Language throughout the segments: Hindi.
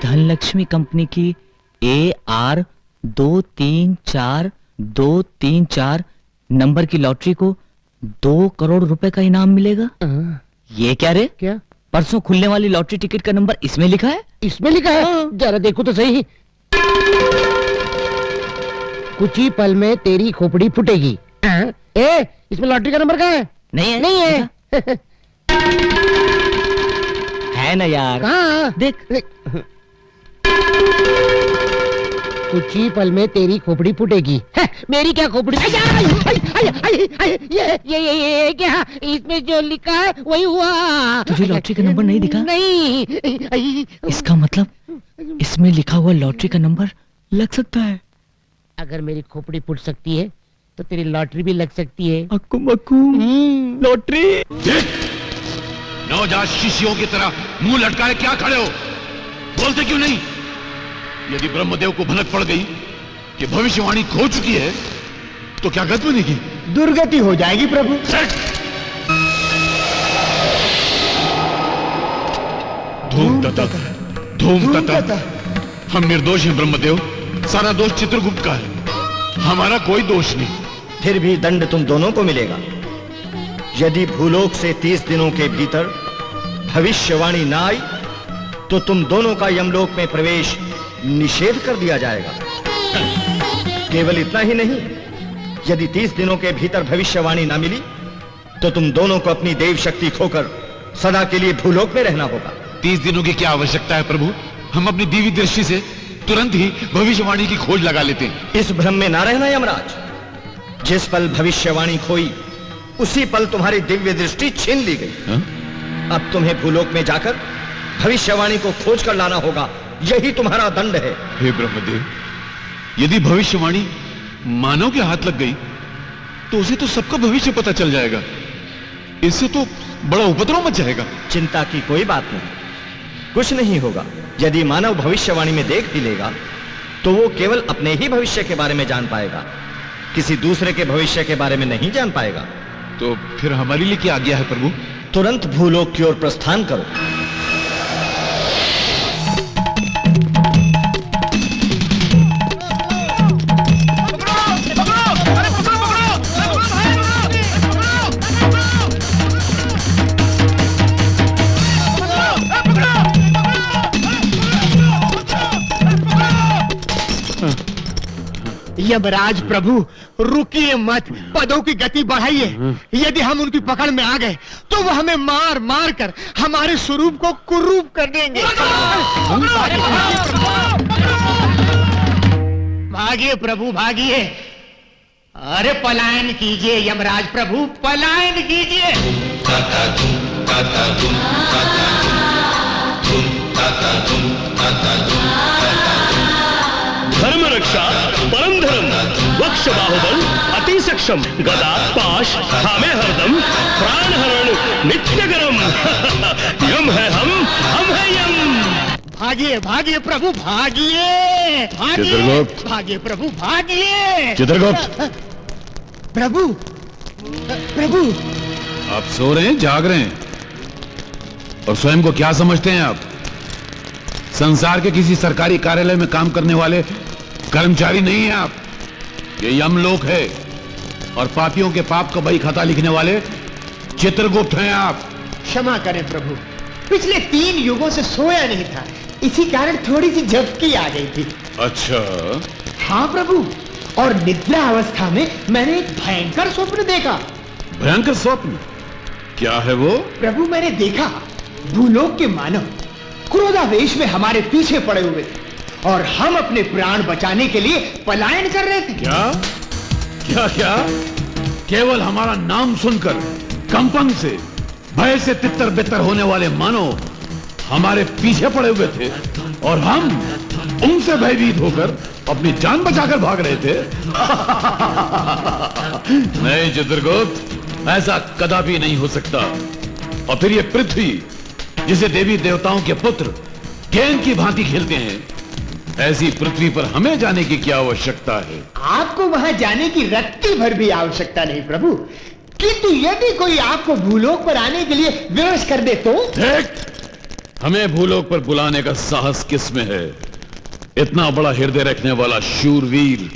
धनलक्ष्मी कंपनी की AR 234234 नंबर की लॉटरी को 2 करोड़ रुपए का इनाम मिलेगा। ये क्या रे? क्या? परसों खुलने वाली लॉटरी टिकट का नंबर इसमें लिखा है? इसमें लिखा है? जरा देखो तो सही। कुछ ही पल में तेरी खोपड़ी फूटेगी। इसमें लॉटरी का नंबर कहाँ है? नहीं है। नहीं है। है ना यार? कहाँ? देख। कुछ ही पल में तेरी खोपड़ी फूटेगी। मेरी क्या खोपड़ी? ये क्या? इसमें जो लिखा है वही हुआ। तुझे लॉटरी का नंबर नहीं दिखा? नहीं। इसका मतलब इसमें लिखा हुआ लॉटरी का नंबर लग सकता है। अगर मेरी खोपड़ी फूट सकती है तो तेरी लॉटरी भी लग सकती है। अक्कू मक्कू लॉटरी। नवजात शिष्यों की तरह मुंह लटकाए क्या खड़े हो? बोलते क्यों नहीं? यदि ब्रह्मदेव को भनक पड़ गई कि भविष्यवाणी खो चुकी है तो क्या गति बनेगी? दुर्गति हो जाएगी प्रभु। धूम ततः धूम ततः। हम निर्दोष हैं ब्रह्मदेव, सारा दोष चित्रगुप्त का है, हमारा कोई दोष नहीं। फिर भी दंड तुम दोनों को मिलेगा। यदि भूलोक से 30 दिनों के भीतर भविष्यवाणी ना आई तो तुम दोनों का यमलोक में प्रवेश निषेध कर दिया जाएगा। केवल इतना ही नहीं, यदि 30 दिनों के भीतर भविष्यवाणी ना मिली तो तुम दोनों को अपनी देव शक्ति खोकर सदा के लिए भूलोक में रहना होगा। 30 दिनों की क्या आवश्यकता है प्रभु? हम अपनी दिव्य दृष्टि से तुरंत ही भविष्यवाणी की खोज लगा लेते हैं। इस भ्रम में ना रहना यमराज। जिस पल भविष्यवाणी खोई उसी पल तुम्हारी दिव्य दृष्टि छीन ली गई। अब तुम्हें भूलोक में जाकर भविष्यवाणी को खोज कर लाना होगा, यही तुम्हारा दंड है। हे ब्रह्मदेव, यदि भविष्यवाणी मानव के हाथ लग गई तो उसे तो सबका भविष्य पता चल जाएगा। इससे तो बड़ा उपद्रव मच जाएगा। चिंता की कोई बात नहीं, कुछ नहीं होगा। यदि मानव भविष्यवाणी में देख भी लेगा तो वो केवल अपने ही भविष्य के बारे में जान पाएगा, किसी दूसरे के भविष्य के बारे में नहीं जान पाएगा। तो फिर हमारे लिए क्या आज्ञा है प्रभु? तुरंत भूलोक की ओर प्रस्थान करो। यमराज प्रभु रुकिए मत, पदों की गति बढ़ाइए। यदि हम उनकी पकड़ में आ गए तो वो हमें मार मार कर हमारे स्वरूप को कुरूप कर देंगे। भागिए प्रभु भागिए। अरे पलायन कीजिए यमराज प्रभु, पलायन कीजिए। धर्म रक्षा परम धर्म, वक्ष बाहुबल अति सक्षम, गदा पाश थामे हरदम, प्राण हरण नित्य गरम। यम है हम है यम। भागिए भागिए प्रभु भागिए, चित्रगुप्त। भागिए प्रभु भागिए। चित्रगुप्त, प्रभु प्रभु आप सो रहे हैं, जाग रहे हैं? और स्वयं को क्या समझते हैं आप? संसार के किसी सरकारी कार्यालय में काम करने वाले कर्मचारी नहीं हैं आप। ये यमलोक है और पापियों के पाप का बही खाता लिखने वाले चित्रगुप्त हैं आप। क्षमा करें प्रभु, पिछले 3 युगों से सोया नहीं था, इसी कारण थोड़ी सी झपकी आ गई थी। अच्छा? हाँ प्रभु, और निद्रा अवस्था में मैंने एक भयंकर स्वप्न देखा। भयंकर स्वप्न? क्या है वो? प्रभु मैंने देखा भूलोक के मानव क्रोधावेश में हमारे पीछे पड़े हुए थे और हम अपने प्राण बचाने के लिए पलायन कर रहे थे। क्या क्या क्या? केवल हमारा नाम सुनकर कंपन से, भय से तितर बितर होने वाले मानव हमारे पीछे पड़े हुए थे और हम उनसे भयभीत होकर अपनी जान बचाकर भाग रहे थे। नहीं चित्रगुप्त, ऐसा कदापि नहीं हो सकता। और फिर ये पृथ्वी जिसे देवी देवताओं के पुत्र गेंद की भांति खेलते हैं, ऐसी पृथ्वी पर हमें जाने की क्या आवश्यकता है? आपको वहां जाने की रत्ती भर भी आवश्यकता नहीं प्रभु, किंतु यदि कोई आपको भूलोक पर आने के लिए विवश कर दे तो? हमें भूलोक पर बुलाने का साहस किसमें है? इतना बड़ा हृदय रखने वाला शूरवीर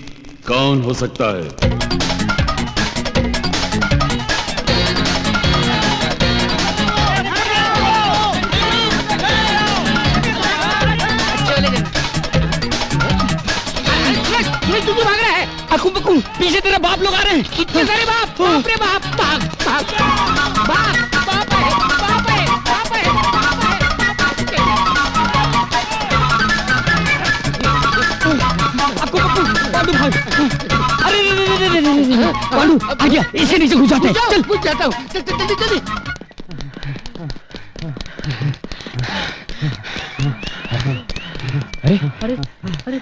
कौन हो सकता है? भाग रहा है। अकू बकू, पीछे तेरे बाप लोग आ रहे हैं। कितने सारे बाप? बाप रे बाप, भाग भाग बाप, बाप है, बाप है, बाप है, बाप है। अकू बकू, पांडू भाग। अरे रे रे रे रे रे, पांडू आ गया, इसे नीचे घुस जाते हैं। चल घुस जाता हूँ, चल चल जल्दी जल्दी।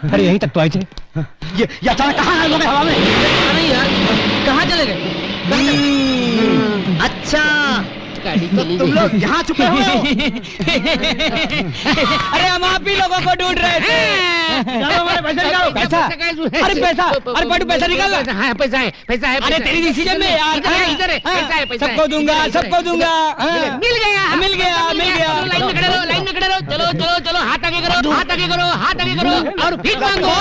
अरे यहीं तक तो आए थे। ये अचानक कहाँ आए लोग हवा में? नहीं यार, कहाँ चले गए? अच्छा, तो तुम लोग यहाँ छुपे हुए हो? अरे हम आप ही लोगों को ढूंढ रहे थे। चलो हमारे पैसा निकालो। पैसा? अरे पैसा, अरे पांडू पैसा निकाल। हाँ पैसा है, पैसा है। अरे तेरी डिसीजन में यार, इधर है, पैसा है, पैसा है। सबको दूंगा, सबको दूंगा। मिल गया, मिल गया, मिल गया। लाइन में खड़े रहो, लाइन में खड़े रहो। चलो चलो चलो, हाथ आगे करो, हाथ आगे करो, हाथ आगे करो और भीख मांगो।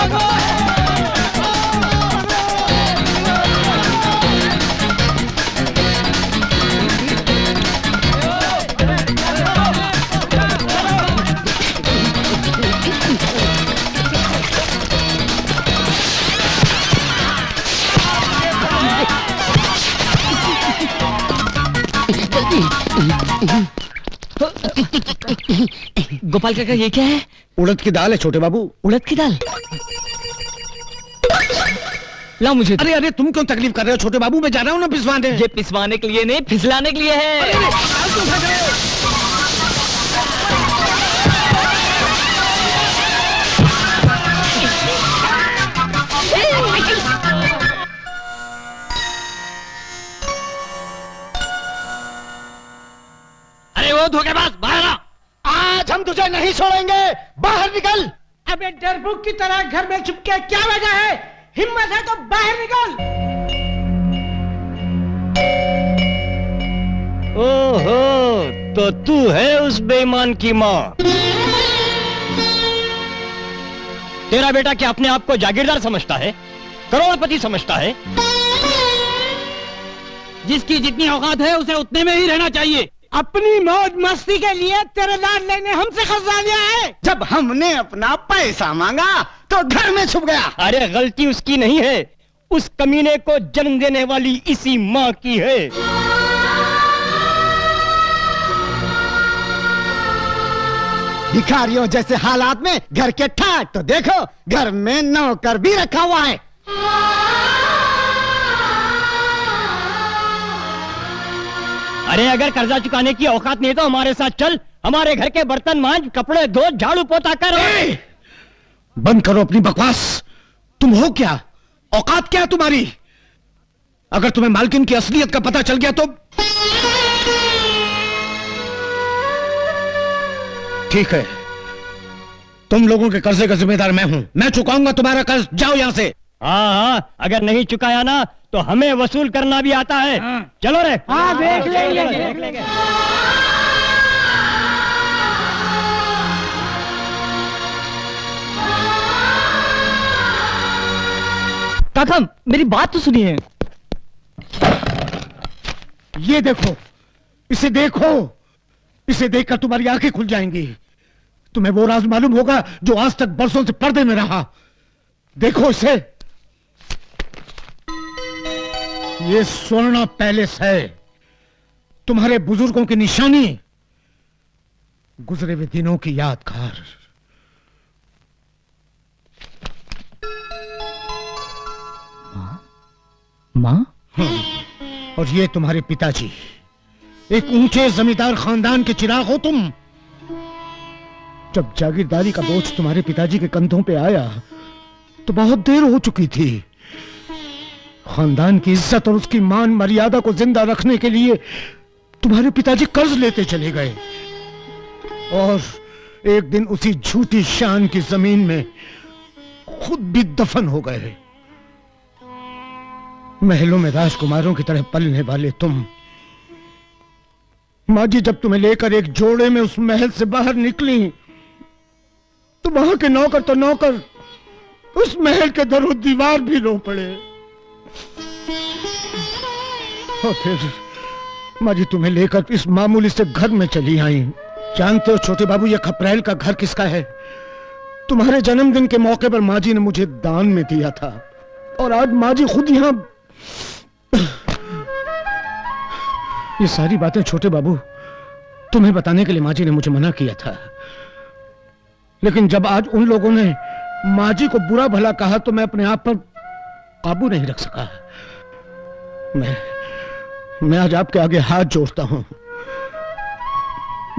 गोपाल काका, ये क्या है? उड़द की दाल है छोटे बाबू। उड़द की दाल? लाओ मुझे। अरे अरे तुम क्यों तकलीफ कर रहे हो छोटे बाबू? मैं जा रहा हूँ ना पिसवाने। ये पिसवाने के लिए नहीं, फिसलाने के लिए है। अरे वो धोखेबाज, बाहर आ। आज हम तुझे नहीं छोड़ेंगे, बाहर निकल। अबे डरबुक की तरह घर में छुप के क्या वजह है? हिम्मत है तो बाहर निकल। ओहो, तो तू है उस बेईमान की माँ। तेरा बेटा क्या अपने आप को जागीरदार समझता है, करोड़पति समझता है? जिसकी जितनी औकात है उसे उतने में ही रहना चाहिए। अपनी मौज मस्ती के लिए तेरे लाडले ने हमसे खर्चा लिया है। जब हमने अपना पैसा मांगा तो घर में छुप गया। अरे गलती उसकी नहीं है, उस कमीने को जन्म देने वाली इसी माँ की है। भिखारियों जैसे हालात में घर के ठाट तो देखो, घर में नौकर भी रखा हुआ है। अरे अगर कर्जा चुकाने की औकात नहीं तो हमारे साथ चल, हमारे घर के बर्तन मांज, कपड़े धो, झाड़ू पोता कर। बंद करो अपनी बकवास। तुम हो क्या? औकात क्या है तुम्हारी? अगर तुम्हें मालकिन की असलियत का पता चल गया तो ठीक है, तुम लोगों के कर्जे का जिम्मेदार मैं हूं, मैं चुकाऊंगा तुम्हारा कर्ज। जाओ यहां से। हाँ हाँ, अगर नहीं चुकाया ना तो हमें वसूल करना भी आता है। चलो रे। हाँ देख लेंगे। काका मेरी बात तो सुनिए। ये देखो, इसे देखो, इसे देखकर तुम्हारी आंखें खुल जाएंगी। तुम्हें वो राज मालूम होगा जो आज तक बरसों से पर्दे में रहा। देखो इसे, ये स्वर्ण पैलेस है, तुम्हारे बुजुर्गों की निशानी, गुजरे हुए दिनों की यादगार। माँ? हाँ, और ये तुम्हारे पिताजी, एक ऊंचे जमींदार खानदान के चिराग हो तुम। जब जागीरदारी का बोझ तुम्हारे पिताजी के कंधों पे आया तो बहुत देर हो चुकी थी। खानदान की इज्जत और उसकी मान मर्यादा को जिंदा रखने के लिए तुम्हारे पिताजी कर्ज लेते चले गए और एक दिन उसी झूठी शान की जमीन में खुद भी दफन हो गए। महलों में राजकुमारों की तरह पलने वाले तुम माँ जी जब तुम्हें लेकर एक जोड़े में उस महल से बाहर निकली तो वहां के नौकर तो नौकर, उस महल के दरो दीवार भी रो पड़े। और फिर माँ जी तुम्हें लेकर इस मामूली से घर में चली आई। जानते हो छोटे बाबू, ये खपरेल का घर किसका है? तुम्हारे जन्मदिन के मौके पर माँ जी ने मुझे दान में दिया था, और आज माँ जी खुद यहां। ये सारी बातें छोटे बाबू तुम्हें बताने के लिए माँ जी ने मुझे मना किया था, लेकिन जब आज उन लोगों ने माँ जी को बुरा भला कहा तो मैं अपने आप पर काबू नहीं रख सका। मैं आज आपके आगे हाथ जोड़ता हूं।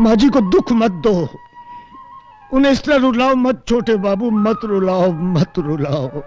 माँ जी को दुख मत दो, उन्हें इस तरह रुलाओ मत छोटे बाबू, मत रुलाओ, मत रुलाओ।